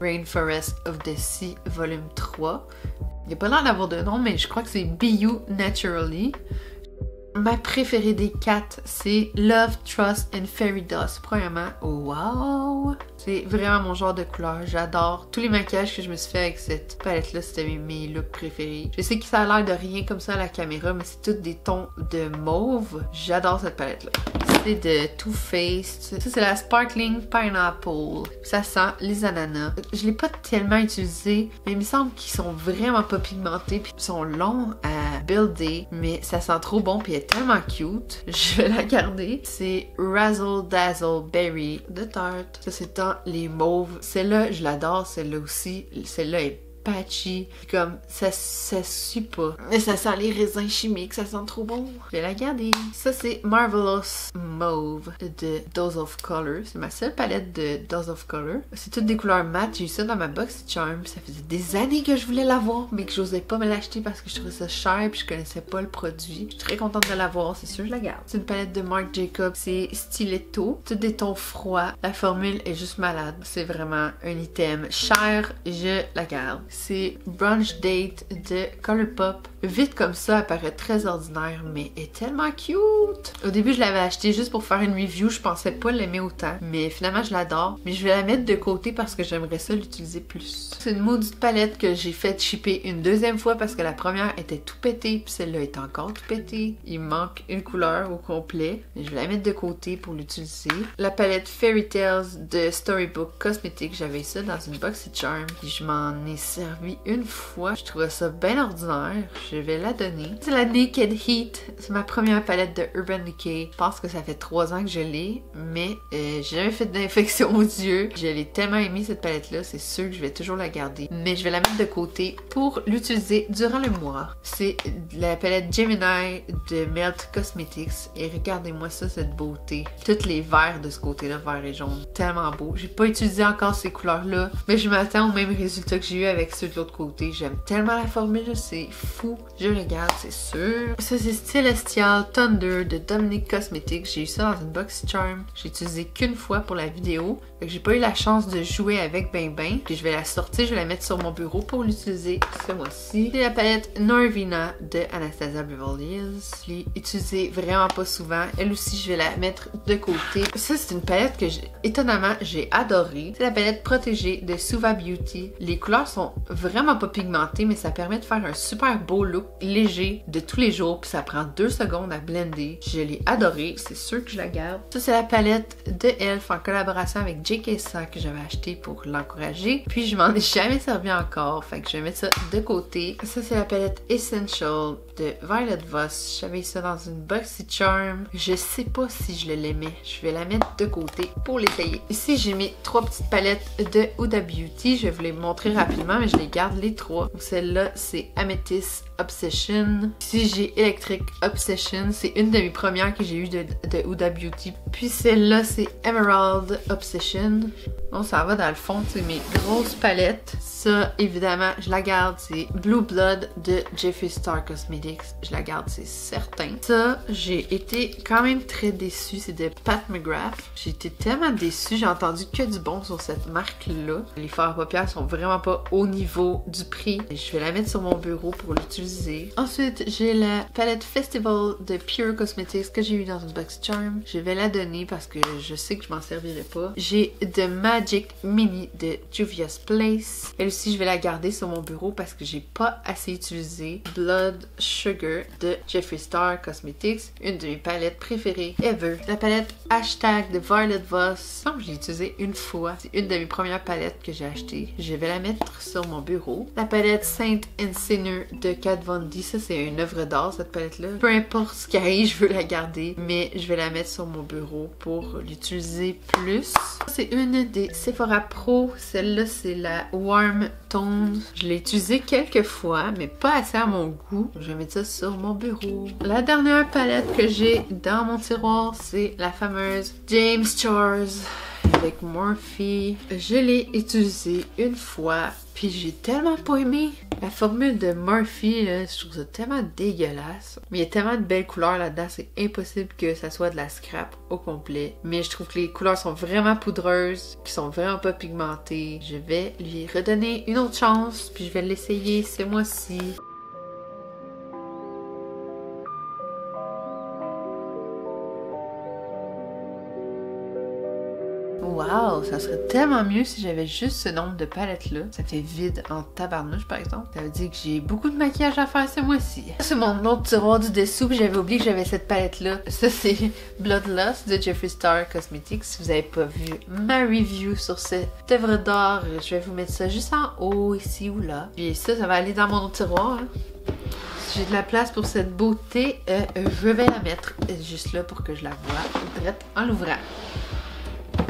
Rainforest of the Sea volume 3. Il n'y a pas l'air d'avoir de nom, mais je crois que c'est Be You Naturally. Ma préférée des 4, c'est Love, Trust and Fairy Dust. Premièrement, wow! C'est vraiment mon genre de couleur. J'adore tous les maquillages que je me suis fait avec cette palette-là. C'était mes looks préférés. Je sais que ça a l'air de rien comme ça à la caméra, mais c'est tous des tons de mauve. J'adore cette palette-là. C'est de Too Faced. Ça, c'est la Sparkling Pineapple. Ça sent les ananas. Je l'ai pas tellement utilisé, mais il me semble qu'ils sont vraiment pas pigmentés puis ils sont longs à builder, mais ça sent trop bon puis elle est tellement cute. Je vais la garder. C'est Razzle Dazzle Berry de Tarte. Ça, c'est dans les mauves. Celle-là, je l'adore. Celle-là aussi. Celle-là est patchy. Comme, ça suit pas. Mais ça sent les raisins chimiques. Ça sent trop bon. Je vais la garder. Ça, c'est Marvelous Mauve de Dose of Color. C'est ma seule palette de Dose of Color. C'est toutes des couleurs mat. J'ai eu ça dans ma BoxyCharm. Ça faisait des années que je voulais l'avoir, mais que j'osais pas me l'acheter parce que je trouvais ça cher puis je connaissais pas le produit. Je suis très contente de l'avoir. C'est sûr, je la garde. C'est une palette de Marc Jacobs. C'est Stiletto. Toutes des tons froids. La formule est juste malade. C'est vraiment un item cher. Je la garde. C'est Brunch Date de Colourpop. Vite comme ça, elle paraît très ordinaire, mais elle est tellement cute! Au début, je l'avais acheté juste pour faire une review. Je pensais pas l'aimer autant, mais finalement, je l'adore. Mais je vais la mettre de côté parce que j'aimerais ça l'utiliser plus. C'est une maudite palette que j'ai fait shipper une deuxième fois parce que la première était tout pétée, puis celle-là est encore tout pétée. Il manque une couleur au complet, mais je vais la mettre de côté pour l'utiliser. La palette Fairy Tales de Storybook Cosmetics, j'avais ça dans une BoxyCharm, puis je m'en ai servi une fois. Je trouvais ça bien ordinaire. Je vais la donner. C'est la Naked Heat. C'est ma première palette de Urban Decay. Je pense que ça fait 3 ans que je l'ai, mais j'ai jamais fait d'infection aux yeux. Je l'ai tellement aimé cette palette-là, c'est sûr que je vais toujours la garder. Mais je vais la mettre de côté pour l'utiliser durant le mois. C'est la palette Gemini de Melt Cosmetics. Et regardez-moi ça, cette beauté. Toutes les verts de ce côté-là, vert et jaune. Tellement beau. J'ai pas utilisé encore ces couleurs-là, mais je m'attends au même résultat que j'ai eu avec ceux de l'autre côté. J'aime tellement la formule, c'est fou. Je le garde, c'est sûr. Ça, c'est Celestial Thunder de Dominique Cosmetics. J'ai eu ça dans une BoxyCharm. J'ai utilisé qu'une fois pour la vidéo. Fait que j'ai pas eu la chance de jouer avec ben. Puis je vais la sortir, je vais la mettre sur mon bureau pour l'utiliser ce mois-ci. C'est la palette Norvina de Anastasia Beverly Hills. Je l'ai utilisée vraiment pas souvent. Elle aussi, je vais la mettre de côté. Ça, c'est une palette que, étonnamment, j'ai adorée. C'est la palette Protégée de Suva Beauty. Les couleurs sont vraiment pas pigmentées, mais ça permet de faire un super beau look léger de tous les jours, puis ça prend 2 secondes à blender. Je l'ai adorée, c'est sûr que je la garde. Ça, c'est la palette de Elf en collaboration avec J.K. que j'avais acheté pour l'encourager, puis je m'en ai jamais servi encore, fait que je vais mettre ça de côté. Ça, c'est la palette Essential de Violet Voss. J'avais ça dans une BoxyCharm. Je sais pas si je l'aimais. Je vais la mettre de côté pour l'essayer. Ici, j'ai mis 3 petites palettes de Huda Beauty. Je vais vous les montrer rapidement, mais je les garde les 3. Celle-là, c'est Amethyst Obsession. Ici, j'ai Electric Obsession. C'est une de mes premières que j'ai eues de Huda Beauty. Puis celle-là, c'est Emerald Obsession. Bon, ça va dans le fond, c'est mes grosses palettes. Ça, évidemment, je la garde. C'est Blue Blood de Jeffree Star Cosmetics. Je la garde, c'est certain. Ça, j'ai été quand même très déçue. C'est de Pat McGrath. J'ai été tellement déçue. J'ai entendu que du bon sur cette marque-là. Les fards à paupières sont vraiment pas au niveau du prix. Je vais la mettre sur mon bureau pour l'utiliser utiliser. Ensuite, j'ai la palette Festival de Pure Cosmetics que j'ai eu dans une box charm. Je vais la donner parce que je sais que je m'en servirai pas. J'ai The Magic Mini de Juvia's Place. Elle aussi, je vais la garder sur mon bureau parce que j'ai pas assez utilisé. Blood Sugar de Jeffree Star Cosmetics, une de mes palettes préférées ever. La palette Hashtag de Violet Voss. Je l'ai utilisée une fois. C'est une de mes premières palettes que j'ai achetées. Je vais la mettre sur mon bureau. La palette Saint and Sinner de Kat Von D. Ça, c'est une œuvre d'art, cette palette-là. Peu importe ce qui arrive, je veux la garder, mais je vais la mettre sur mon bureau pour l'utiliser plus. C'est une des Sephora Pro. Celle-là, c'est la Warm Tone. Je l'ai utilisée quelques fois, mais pas assez à mon goût. Je vais mettre ça sur mon bureau. La dernière palette que j'ai dans mon tiroir, c'est la fameuse James Charles avec Morphe. Je l'ai utilisée une fois, puis j'ai tellement pas aimé. La formule de Morphe, là, je trouve ça tellement dégueulasse. Mais il y a tellement de belles couleurs là-dedans, c'est impossible que ça soit de la scrap au complet. Mais je trouve que les couleurs sont vraiment poudreuses, qui sont vraiment pas pigmentées. Je vais lui redonner une autre chance, puis je vais l'essayer ce mois-ci. Wow, ça serait tellement mieux si j'avais juste ce nombre de palettes-là. Ça fait vide en tabarnouche, par exemple. Ça veut dire que j'ai beaucoup de maquillage à faire ce mois-ci. C'est mon autre tiroir du dessous, puis j'avais oublié que j'avais cette palette-là. Ça, c'est Bloodlust de Jeffree Star Cosmetics. Si vous n'avez pas vu ma review sur cette œuvre d'art, je vais vous mettre ça juste en haut, ici ou là. Puis ça va aller dans mon autre tiroir, hein. Si j'ai de la place pour cette beauté, je vais la mettre juste là pour que je la voie, direct en l'ouvrant.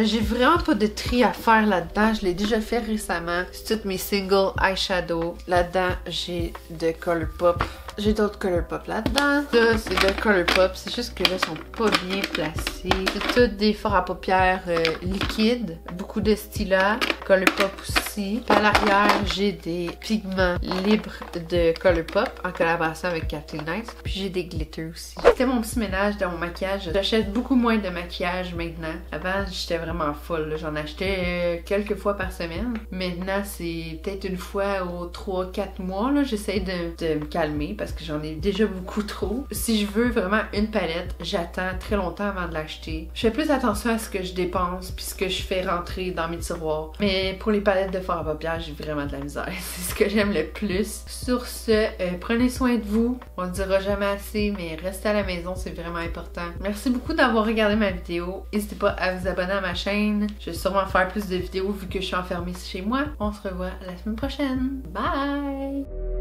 J'ai vraiment pas de tri à faire là-dedans. Je l'ai déjà fait récemment. C'est toutes mes single eyeshadow. Là-dedans, j'ai de Colourpop. J'ai d'autres Colourpop là-dedans. Ça, c'est de Colourpop. C'est juste que là, ils sont pas bien placés. C'est toutes des fards à paupières liquides. Beaucoup de stylat. Colourpop aussi. À l'arrière, j'ai des pigments libres de Colourpop en collaboration avec Kathleen Knight. Puis j'ai des glitters aussi. C'était mon petit ménage dans mon maquillage. J'achète beaucoup moins de maquillage maintenant. Avant, j'étais vraiment folle. J'en achetais quelques fois par semaine. Maintenant, c'est peut-être une fois aux 3-4 mois. J'essaie de me calmer parce que j'en ai déjà beaucoup trop. Si je veux vraiment une palette, j'attends très longtemps avant de l'acheter. Je fais plus attention à ce que je dépense puis ce que je fais rentrer dans mes tiroirs. Mais pour les palettes de fard à paupières, j'ai vraiment de la misère. C'est ce que j'aime le plus. Sur ce, prenez soin de vous. On le dira jamais assez, mais restez à la maison, c'est vraiment important. Merci beaucoup d'avoir regardé ma vidéo. N'hésitez pas à vous abonner à ma chaîne. Je vais sûrement faire plus de vidéos vu que je suis enfermée chez moi. On se revoit la semaine prochaine. Bye!